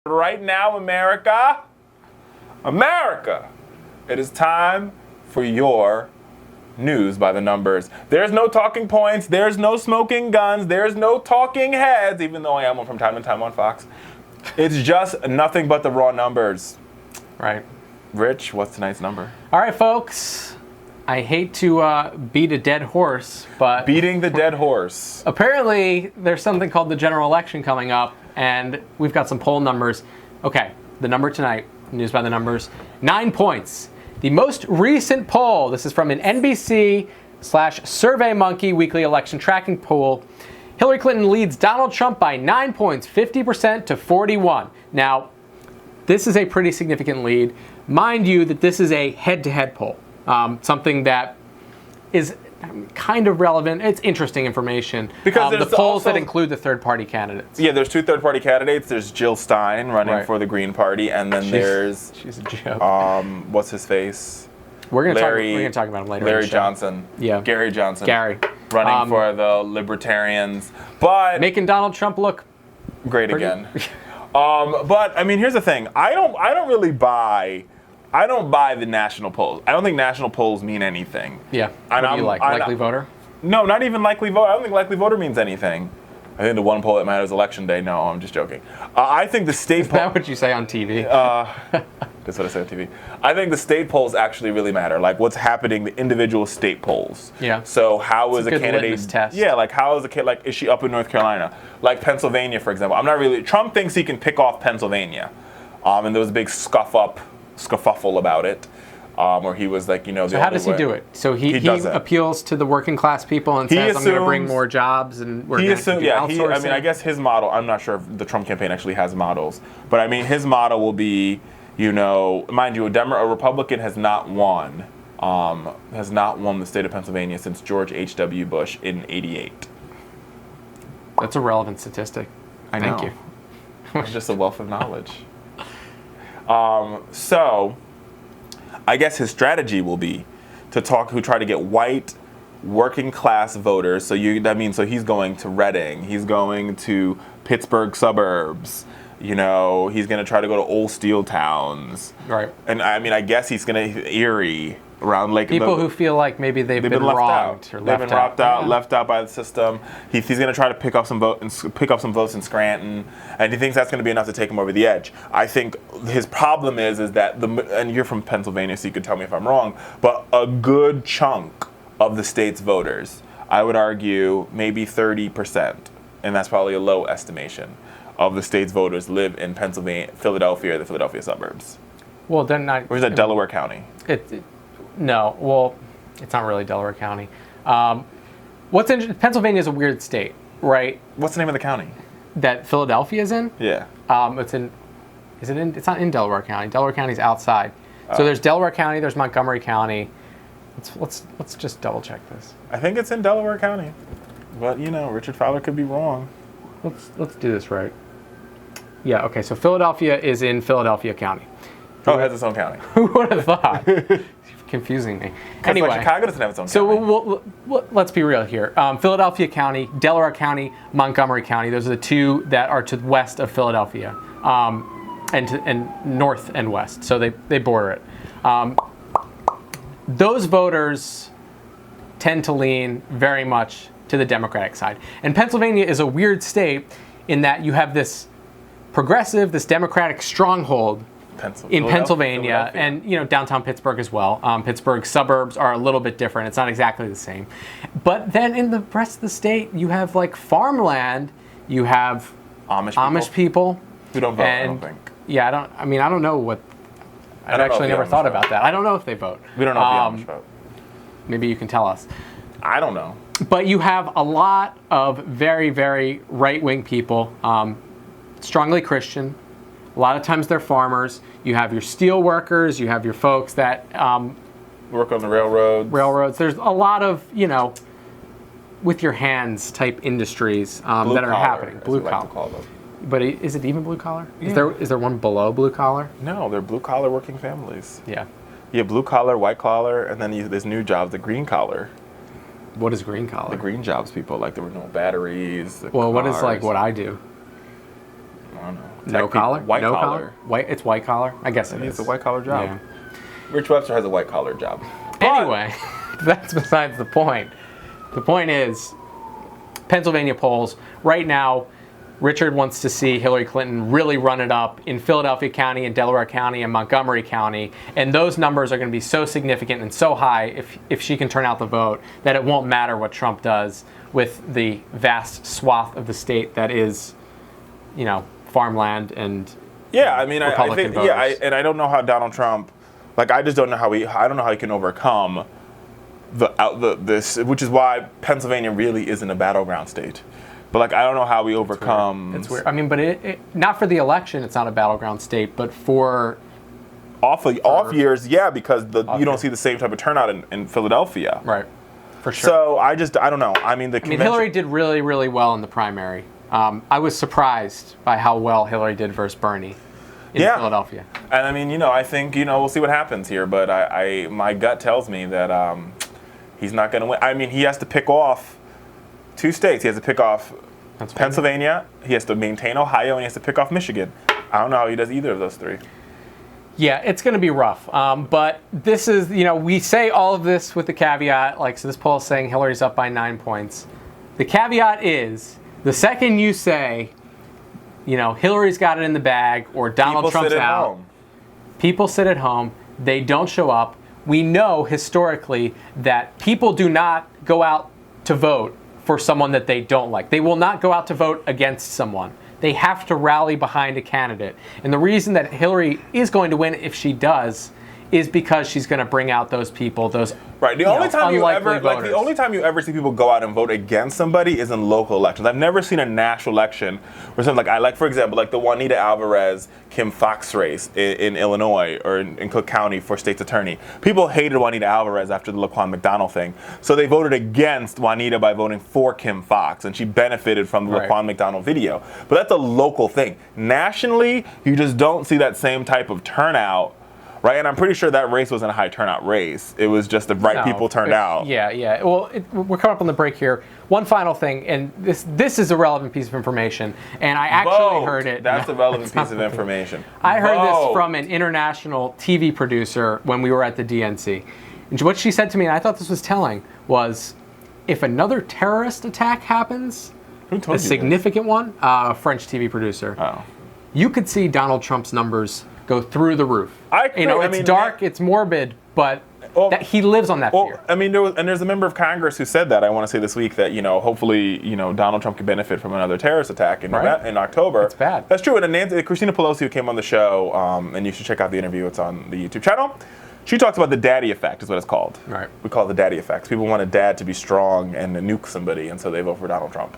Right now, America, it is time for your news by the numbers. There's no talking points, there's no smoking guns, there's no talking heads, even though I am one from time to time on Fox. It's just nothing but the raw numbers. Right. Rich, what's tonight's number? All right, folks. I hate to beat a dead horse, but... Beating the dead horse. Apparently, there's something called the general election coming up, and we've got some poll numbers. Okay, the number tonight, news by the numbers, 9 points. The most recent poll, this is from an NBC/SurveyMonkey weekly election tracking poll. Hillary Clinton leads Donald Trump by 9 points, 50% to 41. Now, this is a pretty significant lead. Mind you that this is a head-to-head poll, something that is kind of relevant. It's interesting information. Because the polls that include the third-party candidates. Yeah, there's two third-party candidates. There's Jill Stein running for the Green Party, and then she's a joke. What's his face? We're gonna talk about him later. Larry Johnson. Yeah. Gary Johnson. Gary. Running for the Libertarians, but making Donald Trump look great again. But I mean, here's the thing. I don't buy the national polls. I don't think national polls mean anything. Yeah. What do you like? Likely voter? No, not even likely voter. I don't think likely voter means anything. I think the one poll that matters is election day. No, I'm just joking. I think the state poll... Is that what you say on TV? That's what I say on TV. I think the state polls actually really matter. Like what's happening, the individual state polls. Yeah. So how is a candidate... litmus test. Yeah, like how is a kid... Like, is she up in North Carolina? Like Pennsylvania, for example. I'm not really... Trump thinks he can pick off Pennsylvania. And there was a big scuffle about it. Where he was like, So how does he do it? So he appeals to the working class people and says, I'm going to bring more jobs and we're going to do outsourcing. I mean, I guess his model, I'm not sure if the Trump campaign actually has models, but I mean, his model will be, mind you, a Republican has not won the state of Pennsylvania since George H.W. Bush in '88. That's a relevant statistic. Thank you. It's just a wealth of knowledge. So, I guess his strategy will be to try to get white working class voters. So he's going to Reading, he's going to Pittsburgh suburbs, he's going to try to go to old steel towns. Right. And I mean, I guess he's going to Erie, around Lake. People who feel like maybe they've been wronged or left out. Left out by the system. He's going to try to pick up some votes in Scranton, and he thinks that's going to be enough to take him over the edge. I think his problem is that and you're from Pennsylvania, so you could tell me if I'm wrong, but a good chunk of the state's voters, I would argue maybe 30%, and that's probably a low estimation, of the state's voters live in Philadelphia, or the Philadelphia suburbs. Well, then not. Or is that Delaware County? No, well, it's not really Delaware County. Pennsylvania is a weird state, right? What's the name of the county? That Philadelphia is in? Yeah. It's not in Delaware County. Delaware County's outside. So there's Delaware County, there's Montgomery County. Let's just double check this. I think it's in Delaware County. But, Richard Fowler could be wrong. Let's do this right. Yeah, okay, so Philadelphia is in Philadelphia County. Oh, it has its own county. Who would have thought? Confusing me. Anyway, like Chicago doesn't have its own county. So let's be real here. Philadelphia County, Delaware County, Montgomery County. Those are the two that are to the west of Philadelphia, and north and west. So they border it. Those voters tend to lean very much to the Democratic side. And Pennsylvania is a weird state in that you have this progressive, this Democratic stronghold in Pennsylvania, and downtown Pittsburgh as well. Pittsburgh suburbs are a little bit different. It's not exactly the same. But then in the rest of the state, you have like farmland. You have Amish people who don't vote. I don't think. Yeah, I don't know what. I've actually never thought about that. I don't know if they vote. We don't know if the Amish vote. Maybe you can tell us. I don't know. But you have a lot of very, very right-wing people, strongly Christian. A lot of times they're farmers. You have your steel workers. You have your folks that work on the railroads. There's a lot of, with your hands type industries that are happening. Blue collar. But is it even blue collar? Yeah. Is there one below blue collar? No, they're blue collar working families. Yeah. Yeah, blue collar, white collar, and then there's new jobs, the green collar. What is green collar? The green jobs people, like the renewable batteries. What is like what I do? I don't know. No collar? White no collar. White. It's white collar? I guess it is. It's a white collar job. Yeah. Rich Webster has a white collar job. Anyway, that's besides the point. The point is, Pennsylvania polls, right now, Richard wants to see Hillary Clinton really run it up in Philadelphia County and Delaware County and Montgomery County. And those numbers are going to be so significant and so high if she can turn out the vote that it won't matter what Trump does with the vast swath of the state that is, farmland and I mean, I think, voters. and I don't know how Donald Trump, I just don't know how I don't know how he can overcome this, which is why Pennsylvania really isn't a battleground state. But I don't know how we overcome. It's weird. I mean, but it not for the election. It's not a battleground state, but for off years, because you don't see the same type of turnout in Philadelphia. Right. For sure. So I don't know. I mean, Hillary did really, really well in the primary. I was surprised by how well Hillary did versus Bernie in Philadelphia. And I mean, I think we'll see what happens here. But my gut tells me that he's not going to win. I mean, he has to pick off 2 states. He has to pick off Pennsylvania. He has to maintain Ohio, and he has to pick off Michigan. I don't know how he does either of those 3. Yeah, it's going to be rough. But this is, we say all of this with the caveat, so this poll is saying Hillary's up by 9 points. The caveat is, the second you say, Hillary's got it in the bag or Donald Trump's out, people sit at home, they don't show up. We know historically that people do not go out to vote for someone that they don't like. They will not go out to vote against someone. They have to rally behind a candidate. And the reason that Hillary is going to win, if she does, is because she's going to bring out those people, those right. The only time you ever voters. The only time you ever see people go out and vote against somebody is in local elections. I've never seen a national election where something for example, the Juanita Alvarez Kim Foxx race in Illinois or in Cook County for state's attorney. People hated Juanita Alvarez after the Laquan McDonald thing, so they voted against Juanita by voting for Kim Foxx, and she benefited from the Laquan McDonald video. But that's a local thing. Nationally, you just don't see that same type of turnout. Right, and I'm pretty sure that race wasn't a high turnout race. It was just the right people turned out. Yeah. Well, we're coming up on the break here. One final thing, and this is a relevant piece of information, and I actually heard it. That's a relevant piece of information. I heard this from an international TV producer when we were at the DNC. And what she said to me, and I thought this was telling, was if another terrorist attack happens, a significant one, a French TV producer, you could see Donald Trump's numbers go through the roof. It's dark, it's morbid, but that he lives on that fear. I mean, there's a member of Congress who said that, I want to say this week, that, hopefully, Donald Trump could benefit from another terrorist attack in October. It's bad. That's true. And Christina Pelosi, who came on the show, and you should check out the interview, it's on the YouTube channel, she talks about the daddy effect, is what it's called. Right. We call it the daddy effect. People want a dad to be strong and to nuke somebody, and so they vote for Donald Trump.